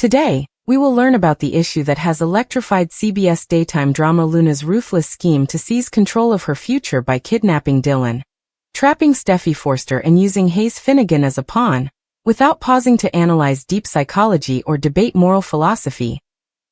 Today, we will learn about the issue that has electrified CBS daytime drama Luna's ruthless scheme to seize control of her future by kidnapping Dylan, trapping Steffi Forster and using Hayes Finnegan as a pawn. Without pausing to analyze deep psychology or debate moral philosophy,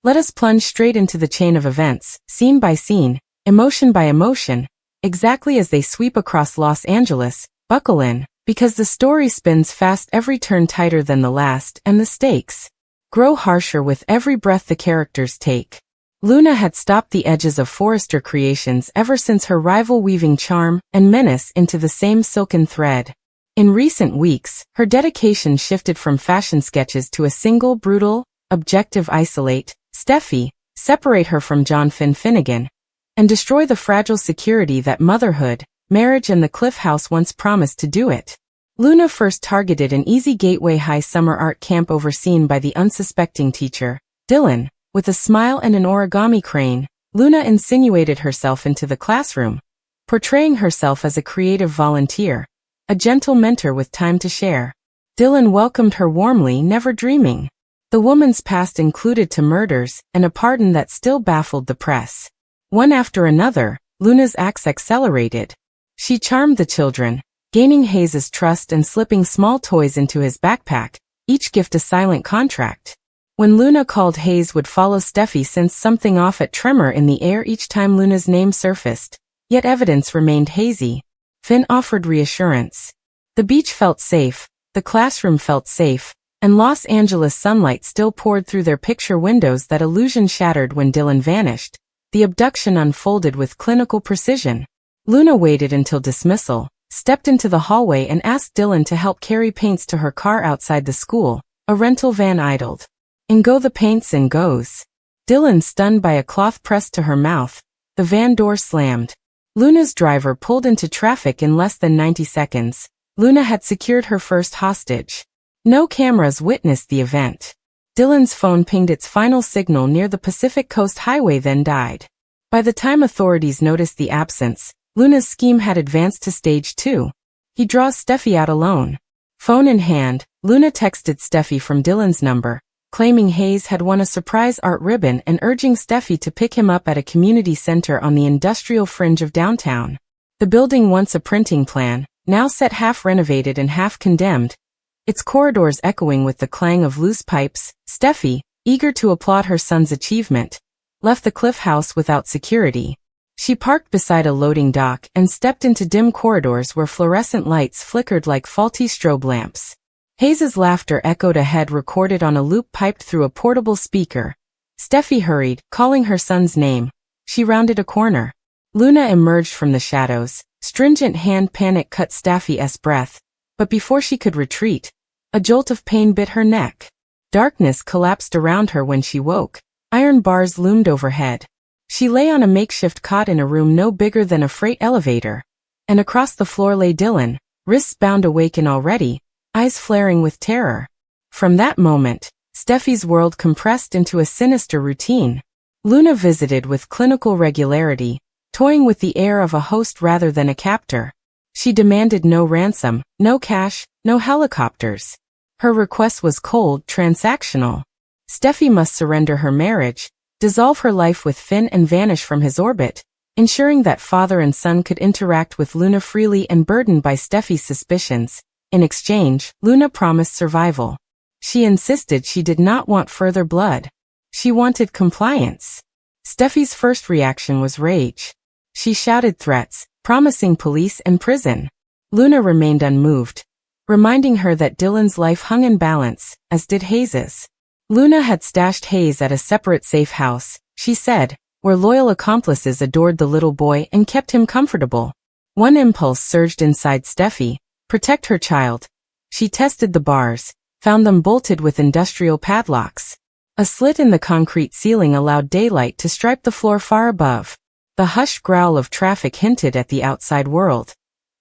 let us plunge straight into the chain of events, scene by scene, emotion by emotion, exactly as they sweep across Los Angeles. Buckle in, because the story spins fast, every turn tighter than the last, and the stakes grow harsher with every breath the characters take. Luna had stopped the edges of Forrester Creations ever since her rival, weaving charm and menace into the same silken thread. In recent weeks, her dedication shifted from fashion sketches to a single brutal objective: isolate Steffi, separate her from John Finnegan, and destroy the fragile security that motherhood, marriage and the Cliff House once promised to do it. Luna first targeted an easy Gateway High summer art camp overseen by the unsuspecting teacher, Dylan. With a smile and an origami crane, Luna insinuated herself into the classroom, portraying herself as a creative volunteer, a gentle mentor with time to share. Dylan welcomed her warmly, never dreaming the woman's past included to murders and a pardon that still baffled the press. One after another, Luna's acts accelerated. She charmed the children, gaining Hayes's trust and slipping small toys into his backpack, each gift a silent contract. When Luna called, Hayes would follow Steffi, sensed something off, at tremor in the air each time Luna's name surfaced, yet evidence remained hazy. Finn offered reassurance. The beach felt safe, the classroom felt safe, and Los Angeles sunlight still poured through their picture windows. That illusion shattered when Dylan vanished. The abduction unfolded with clinical precision. Luna waited until dismissal, stepped into the hallway and asked Dylan to help carry paints to her car outside the school. A rental van idled. "In go the paints," and goes. Dylan, stunned by a cloth pressed to her mouth. The van door slammed. Luna's driver pulled into traffic in less than 90 seconds. Luna had secured her first hostage. No cameras witnessed the event. Dylan's phone pinged its final signal near the Pacific Coast Highway, then died. By the time authorities noticed the absence, Luna's scheme had advanced to stage 2. He draws Steffi out alone. Phone in hand, Luna texted Steffi from Dylan's number, claiming Hayes had won a surprise art ribbon and urging Steffi to pick him up at a community center on the industrial fringe of downtown. The building, once a printing plan, now set half renovated and half condemned, its corridors echoing with the clang of loose pipes. Steffi, eager to applaud her son's achievement, left the Cliff House without security. She parked beside a loading dock and stepped into dim corridors where fluorescent lights flickered like faulty strobe lamps. Hayes's laughter echoed ahead, recorded on a loop piped through a portable speaker. Steffi hurried, calling her son's name. She rounded a corner. Luna emerged from the shadows. Stringent hand panic cut Steffi's breath, but before she could retreat, a jolt of pain bit her neck. Darkness collapsed around her when she woke. Iron bars loomed overhead. She lay on a makeshift cot in a room no bigger than a freight elevator, and across the floor lay Dylan, wrists bound, awaken already, eyes flaring with terror. From that moment, Steffi's world compressed into a sinister routine. Luna visited with clinical regularity, toying with the air of a host rather than a captor. She demanded no ransom, no cash, no helicopters. Her request was cold, transactional. Steffi must surrender her marriage, dissolve her life with Finn and vanish from his orbit, ensuring that father and son could interact with Luna freely and burdened by Steffi's suspicions. In exchange, Luna promised survival. She insisted she did not want further blood. She wanted compliance. Steffi's first reaction was rage. She shouted threats, promising police and prison. Luna remained unmoved, reminding her that Dylan's life hung in balance, as did Hayes's. Luna had stashed Hayes at a separate safe house, she said, where loyal accomplices adored the little boy and kept him comfortable. One impulse surged inside Steffi: protect her child. She tested the bars, found them bolted with industrial padlocks. A slit in the concrete ceiling allowed daylight to stripe the floor far above. The hushed growl of traffic hinted at the outside world.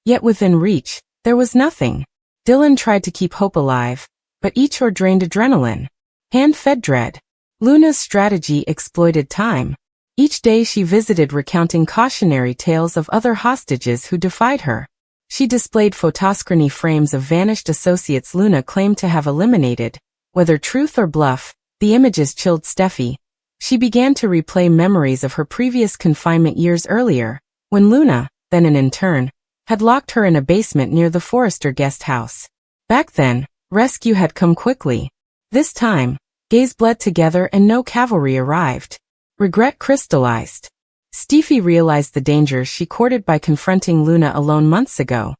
Yet within reach, there was nothing. Dylan tried to keep hope alive, but each ore drained adrenaline. Hand-fed dread. Luna's strategy exploited time. Each day she visited, recounting cautionary tales of other hostages who defied her. She displayed photoscreen frames of vanished associates Luna claimed to have eliminated. Whether truth or bluff, The images chilled Steffi. She began to replay memories of her previous confinement years earlier, when Luna, then an intern, had locked her in a basement near the Forrester guest house. Back then, rescue had come quickly. This time, gays bled together and no cavalry arrived. Regret crystallized. Steffi realized the dangers she courted by confronting Luna alone months ago.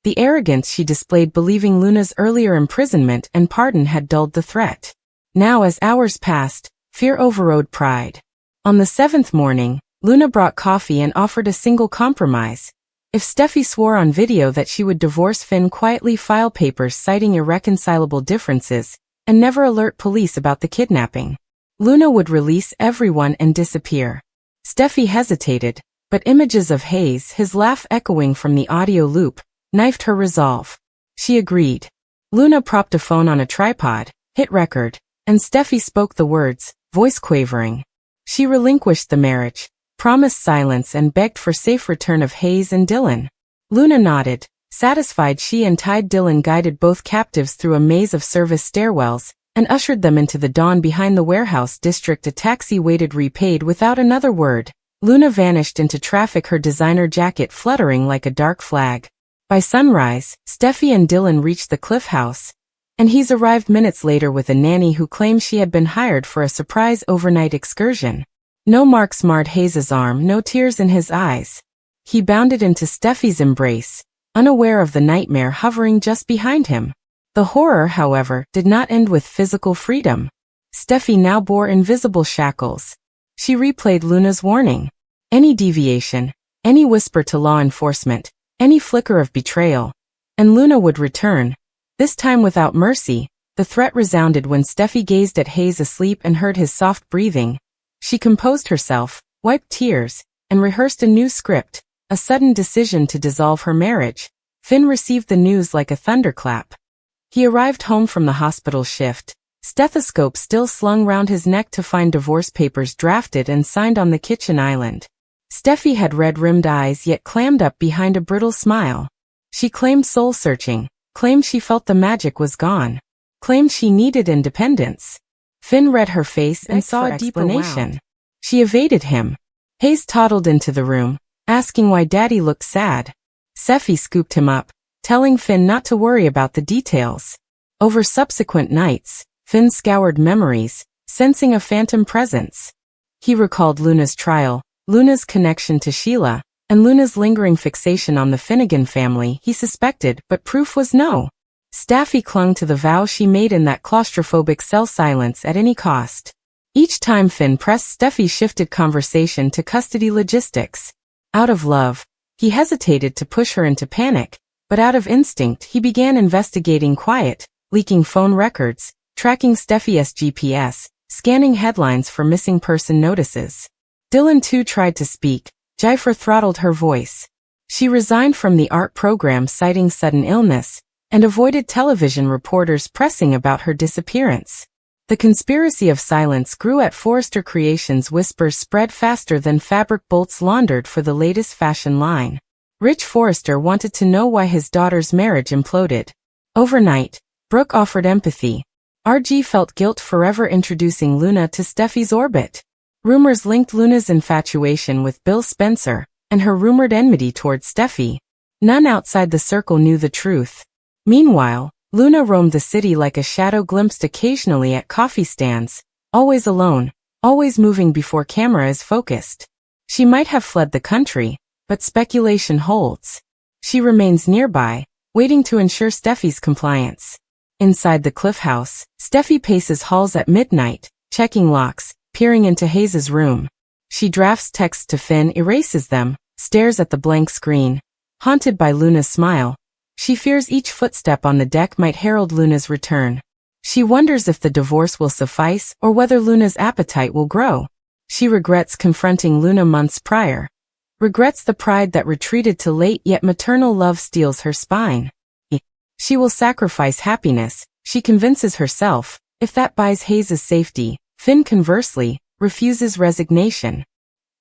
The arrogance she displayed believing Luna's earlier imprisonment and pardon had dulled the threat. Now as hours passed, fear overrode pride. On the 7th morning, Luna brought coffee and offered a single compromise. If Steffi swore on video that she would divorce Finn, quietly file papers citing irreconcilable differences, and never alert police about the kidnapping, Luna would release everyone and disappear. Steffi hesitated, but images of Hayes, his laugh echoing from the audio loop, knifed her resolve. She agreed. Luna propped a phone on a tripod, hit record, and Steffi spoke the words, voice quavering. She relinquished the marriage, promised silence and begged for safe return of Hayes and Dylan. Luna nodded, satisfied. She and Tide Dylan guided both captives through a maze of service stairwells, and ushered them into the dawn behind the warehouse district. A taxi waited. Repaid without another word, Luna vanished into traffic, her designer jacket fluttering like a dark flag. By sunrise, Steffi and Dylan reached the Cliff House, and he's arrived minutes later with a nanny who claims she had been hired for a surprise overnight excursion. No marks marred Hayes's arm, no tears in his eyes. He bounded into Steffi's embrace, unaware of the nightmare hovering just behind him. The horror, however, did not end with physical freedom. Steffi now bore invisible shackles. She replayed Luna's warning. Any deviation, any whisper to law enforcement, any flicker of betrayal, and Luna would return, this time without mercy. The threat resounded when Steffi gazed at Hayes asleep and heard his soft breathing. She composed herself, wiped tears, and rehearsed a new script, a sudden decision to dissolve her marriage. Finn received the news like a thunderclap. He arrived home from the hospital shift, stethoscope still slung round his neck, to find divorce papers drafted and signed on the kitchen island. Steffi had red-rimmed eyes yet clammed up behind a brittle smile. She claimed soul-searching, claimed she felt the magic was gone, claimed she needed independence. Finn read her face and saw a deep explanation. She evaded him. Hayes toddled into the room, asking why Daddy looked sad. Steffi scooped him up, telling Finn not to worry about the details. Over subsequent nights, Finn scoured memories, sensing a phantom presence. He recalled Luna's trial, Luna's connection to Sheila, and Luna's lingering fixation on the Finnegan family. He suspected, but proof was no. Steffi clung to the vow she made in that claustrophobic cell: silence at any cost. Each time Finn pressed, Steffi shifted conversation to custody logistics. Out of love, he hesitated to push her into panic, but out of instinct he began investigating quiet, leaking phone records, tracking Steffi's GPS, scanning headlines for missing person notices. Dylan too tried to speak. Jaifer throttled her voice. She resigned from the art program citing sudden illness, and avoided television reporters pressing about her disappearance. The conspiracy of silence grew at Forrester Creations. Whispers spread faster than fabric bolts laundered for the latest fashion line. Rich Forrester wanted to know why his daughter's marriage imploded. Overnight, Brooke offered empathy. RG felt guilt forever introducing Luna to Steffi's orbit. Rumors linked Luna's infatuation with Bill Spencer, and her rumored enmity toward Steffi. None outside the circle knew the truth. Meanwhile, Luna roamed the city like a shadow, glimpsed occasionally at coffee stands, always alone, always moving before camera is focused. She might have fled the country, but speculation holds. She remains nearby, waiting to ensure Steffi's compliance. Inside the Cliff House, Steffi paces halls at midnight, checking locks, peering into Hayes's room. She drafts texts to Finn, erases them, stares at the blank screen. Haunted by Luna's smile, she fears each footstep on the deck might herald Luna's return. She wonders if the divorce will suffice or whether Luna's appetite will grow. She regrets confronting Luna months prior. Regrets the pride that retreated to late, yet maternal love steals her spine. She will sacrifice happiness, she convinces herself, if that buys Hayes's safety. Finn, conversely, refuses resignation.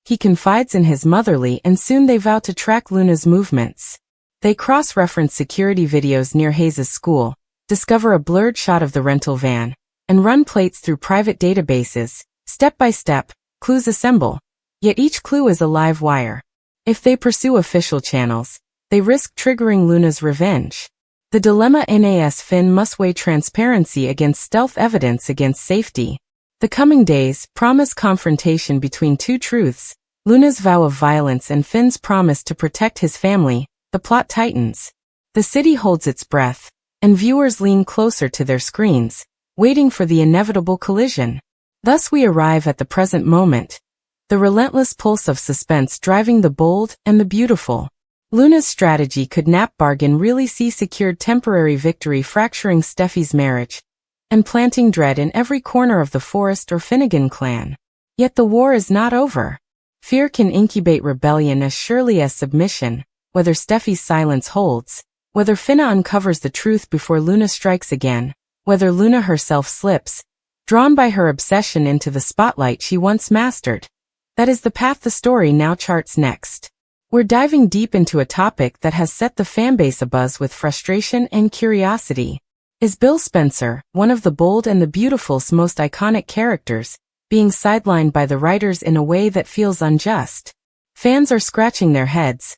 He confides in his motherly, and soon they vow to track Luna's movements. They cross-reference security videos near Hayes's school, discover a blurred shot of the rental van, and run plates through private databases. Step by step, clues assemble. Yet each clue is a live wire. If they pursue official channels, they risk triggering Luna's revenge. The dilemma: Nas Finn must weigh transparency against stealth, evidence against safety. The coming days promise confrontation between two truths: Luna's vow of violence and Finn's promise to protect his family. The plot tightens. The city holds its breath, and viewers lean closer to their screens, waiting for the inevitable collision. Thus we arrive at the present moment, the relentless pulse of suspense driving the bold and the beautiful. Luna's strategy: kidnap bargain really see secured temporary victory, fracturing Steffi's marriage and planting dread in every corner of the Forrest or Finnegan clan. Yet the war is not over. Fear can incubate rebellion as surely as submission, whether Steffi's silence holds, whether Finna uncovers the truth before Luna strikes again, whether Luna herself slips, drawn by her obsession into the spotlight she once mastered. That is the path the story now charts next. We're diving deep into a topic that has set the fanbase abuzz with frustration and curiosity. Is Bill Spencer, one of the bold and the beautiful's most iconic characters, being sidelined by the writers in a way that feels unjust? Fans are scratching their heads,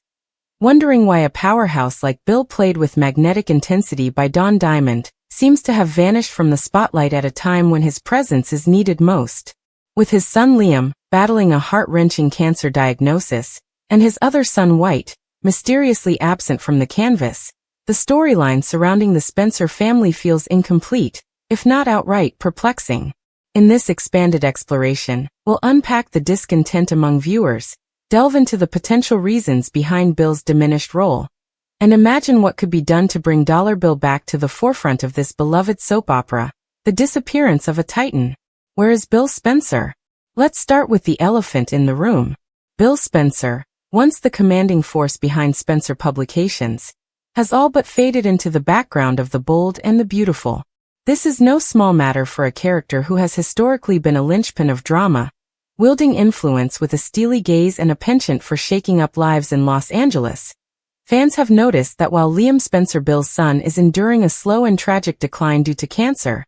wondering why a powerhouse like Bill, played with magnetic intensity by Don Diamond, seems to have vanished from the spotlight at a time when his presence is needed most. With his son Liam battling a heart-wrenching cancer diagnosis, and his other son Wyatt mysteriously absent from the canvas, the storyline surrounding the Spencer family feels incomplete, if not outright perplexing. In this expanded exploration, we'll unpack the discontent among viewers, delve into the potential reasons behind Bill's diminished role, and imagine what could be done to bring Dollar Bill back to the forefront of this beloved soap opera: the disappearance of a titan. Where is Bill Spencer? Let's start with the elephant in the room. Bill Spencer, once the commanding force behind Spencer Publications, has all but faded into the background of the bold and the beautiful. This is no small matter for a character who has historically been a linchpin of drama, wielding influence with a steely gaze and a penchant for shaking up lives in Los Angeles. Fans have noticed that while Liam Spencer, Bill's son, is enduring a slow and tragic decline due to cancer,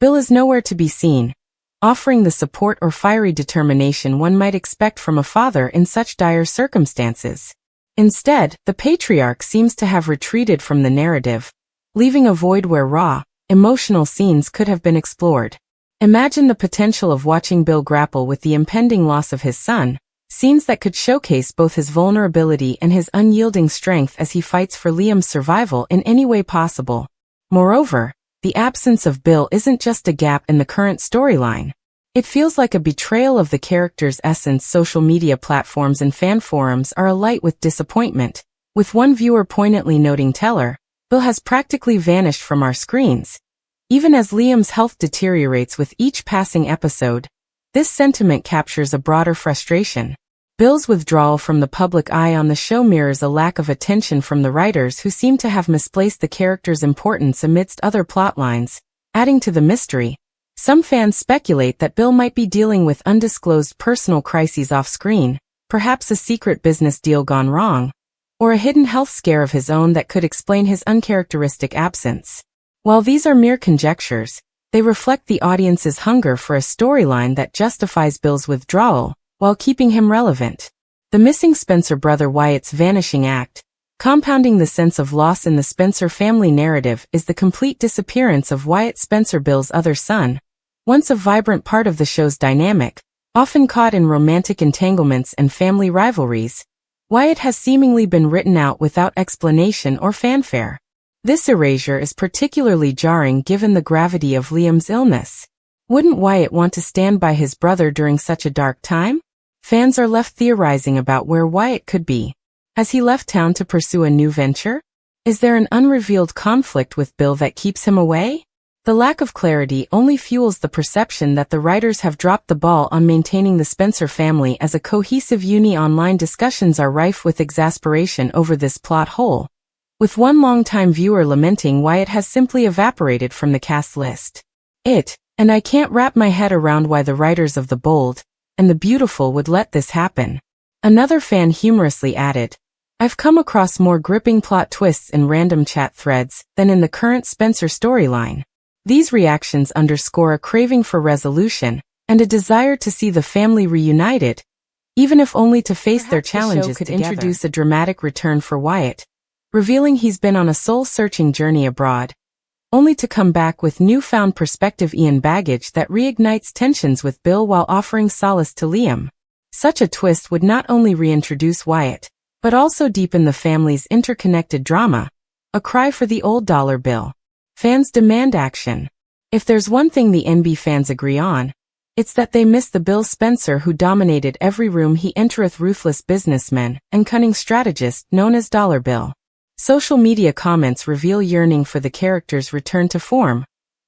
Bill is nowhere to be seen, offering the support or fiery determination one might expect from a father in such dire circumstances. Instead, the patriarch seems to have retreated from the narrative, leaving a void where raw, emotional scenes could have been explored. Imagine the potential of watching Bill grapple with the impending loss of his son, scenes that could showcase both his vulnerability and his unyielding strength as he fights for Liam's survival in any way possible. Moreover, the absence of Bill isn't just a gap in the current storyline. It feels like a betrayal of the character's essence. Social media platforms and fan forums are alight with disappointment, with one viewer poignantly noting, "Teller, Bill has practically vanished from our screens." Even as Liam's health deteriorates with each passing episode, this sentiment captures a broader frustration. Bill's withdrawal from the public eye on the show mirrors a lack of attention from the writers, who seem to have misplaced the character's importance amidst other plotlines, adding to the mystery. Some fans speculate that Bill might be dealing with undisclosed personal crises off-screen, perhaps a secret business deal gone wrong, or a hidden health scare of his own that could explain his uncharacteristic absence. While these are mere conjectures, they reflect the audience's hunger for a storyline that justifies Bill's withdrawal, while keeping him relevant. The missing Spencer brother Wyatt's vanishing act, compounding the sense of loss in the Spencer family narrative, is the complete disappearance of Wyatt Spencer, Bill's other son, once a vibrant part of the show's dynamic. Often caught in romantic entanglements and family rivalries, Wyatt has seemingly been written out without explanation or fanfare. This erasure is particularly jarring given the gravity of Liam's illness. Wouldn't Wyatt want to stand by his brother during such a dark time? Fans are left theorizing about where Wyatt could be. Has he left town to pursue a new venture? Is there an unrevealed conflict with Bill that keeps him away? The lack of clarity only fuels the perception that the writers have dropped the ball on maintaining the Spencer family as a cohesive unit. Online discussions are rife with exasperation over this plot hole, with one longtime viewer lamenting Wyatt has simply evaporated from the cast list. And I can't wrap my head around why the writers of The Bold and the Beautiful would let this happen. Another fan humorously added, "I've come across more gripping plot twists in random chat threads than in the current Spencer storyline." These reactions underscore a craving for resolution and a desire to see the family reunited, even if only to face their challenges. The show could introduce a dramatic return for Wyatt, revealing he's been on a soul-searching journey abroad, only to come back with newfound perspective and baggage that reignites tensions with Bill while offering solace to Liam. Such a twist would not only reintroduce Wyatt, but also deepen the family's interconnected drama, a cry for the old dollar bill. Fans demand action. If there's one thing the NB fans agree on, it's that they miss the Bill Spencer who dominated every room he entereth, ruthless businessman and cunning strategist known as Dollar Bill. Social media comments reveal yearning for the character's return to form,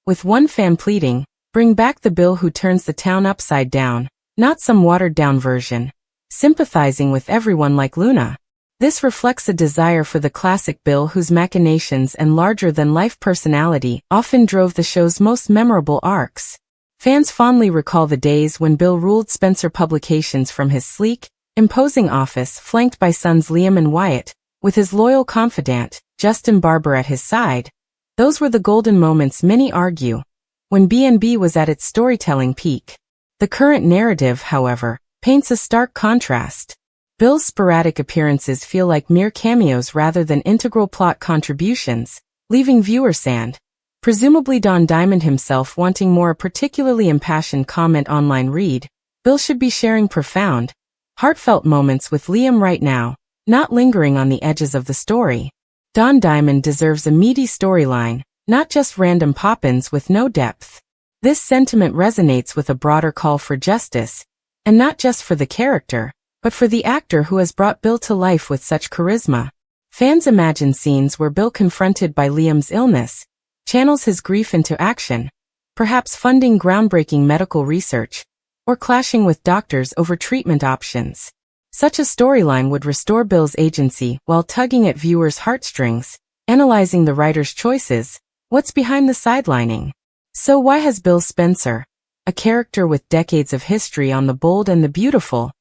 with one fan pleading, "Bring back the Bill who turns the town upside down, not some watered-down version," sympathizing with everyone like Luna. This reflects a desire for the classic Bill whose machinations and larger-than-life personality often drove the show's most memorable arcs. Fans fondly recall the days when Bill ruled Spencer Publications from his sleek, imposing office flanked by sons Liam and Wyatt, with his loyal confidant, Justin Barber at his side. Those were the golden moments, many argue, when B&B was at its storytelling peak. The current narrative, however, paints a stark contrast. Bill's sporadic appearances feel like mere cameos rather than integral plot contributions, leaving viewers sad. Presumably Don Diamond himself wanting more. A particularly impassioned comment online read, "Bill should be sharing profound, heartfelt moments with Liam right now, not lingering on the edges of the story." Don Diamond deserves a meaty storyline, not just random pop-ins with no depth. This sentiment resonates with a broader call for justice, and not just for the character, but for the actor who has brought Bill to life with such charisma. Fans imagine scenes where Bill, confronted by Liam's illness, channels his grief into action, perhaps funding groundbreaking medical research, or clashing with doctors over treatment options. Such a storyline would restore Bill's agency while tugging at viewers' heartstrings, analyzing the writer's choices. What's behind the sidelining? So why has Bill Spencer, a character with decades of history on The Bold and the Beautiful,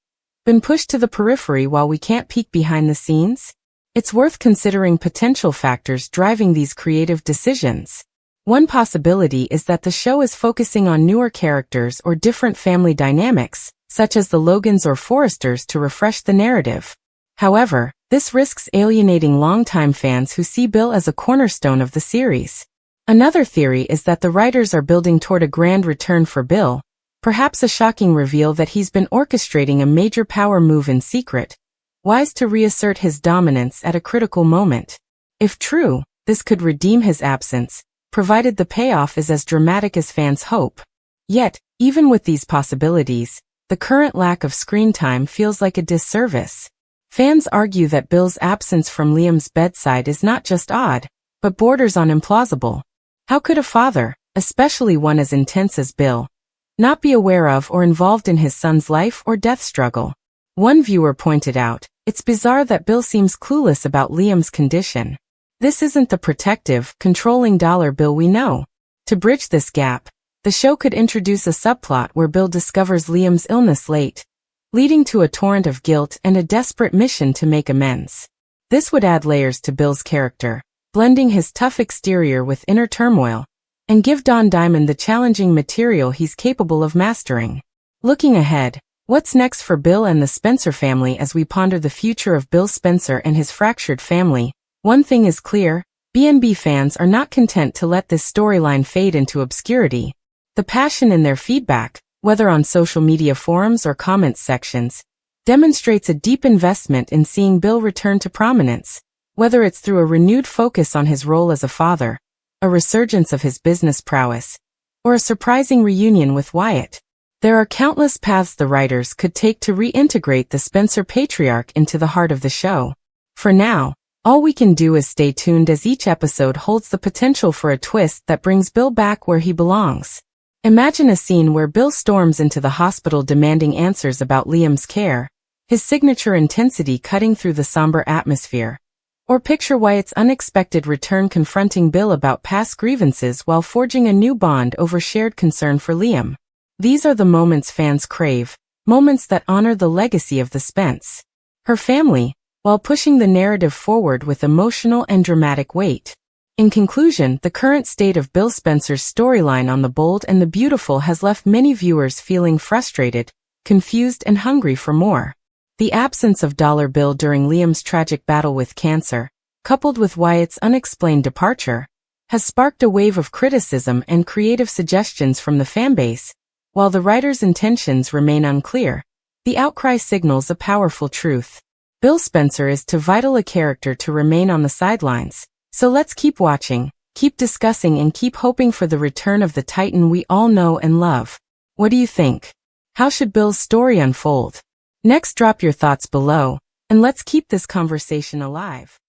been pushed to the periphery while we can't peek behind the scenes? It's worth considering potential factors driving these creative decisions. One possibility is that the show is focusing on newer characters or different family dynamics, such as the Logans or Forresters, to refresh the narrative. However, this risks alienating longtime fans who see Bill as a cornerstone of the series. Another theory is that the writers are building toward a grand return for Bill, perhaps a shocking reveal that he's been orchestrating a major power move in secret, wise to reassert his dominance at a critical moment. If true, this could redeem his absence, provided the payoff is as dramatic as fans hope. Yet, even with these possibilities, the current lack of screen time feels like a disservice. Fans argue that Bill's absence from Liam's bedside is not just odd, but borders on implausible. How could a father, especially one as intense as Bill, not be aware of or involved in his son's life or death struggle? One viewer pointed out, "It's bizarre that Bill seems clueless about Liam's condition. This isn't the protective, controlling Dollar Bill we know." To bridge this gap, the show could introduce a subplot where Bill discovers Liam's illness late, leading to a torrent of guilt and a desperate mission to make amends. This would add layers to Bill's character, blending his tough exterior with inner turmoil, and give Don Diamond the challenging material he's capable of mastering. Looking ahead, what's next for Bill and the Spencer family? As we ponder the future of Bill Spencer and his fractured family, one thing is clear: B&B fans are not content to let this storyline fade into obscurity. The passion in their feedback, whether on social media forums or comments sections, demonstrates a deep investment in seeing Bill return to prominence, whether it's through a renewed focus on his role as a father, a resurgence of his business prowess, or a surprising reunion with Wyatt. There are countless paths the writers could take to reintegrate the Spencer patriarch into the heart of the show. For now, all we can do is stay tuned, as each episode holds the potential for a twist that brings Bill back where he belongs. Imagine a scene where Bill storms into the hospital demanding answers about Liam's care, his signature intensity cutting through the somber atmosphere. Or picture Wyatt's unexpected return confronting Bill about past grievances while forging a new bond over shared concern for Liam. These are the moments fans crave, moments that honor the legacy of the Spence, her family, while pushing the narrative forward with emotional and dramatic weight. In conclusion, the current state of Bill Spencer's storyline on The Bold and the Beautiful has left many viewers feeling frustrated, confused, and hungry for more. The absence of Dollar Bill during Liam's tragic battle with cancer, coupled with Wyatt's unexplained departure, has sparked a wave of criticism and creative suggestions from the fanbase. While the writer's intentions remain unclear, the outcry signals a powerful truth. Bill Spencer is too vital a character to remain on the sidelines. So let's keep watching, keep discussing, and keep hoping for the return of the Titan we all know and love. What do you think? How should Bill's story unfold? Next, drop your thoughts below, and let's keep this conversation alive.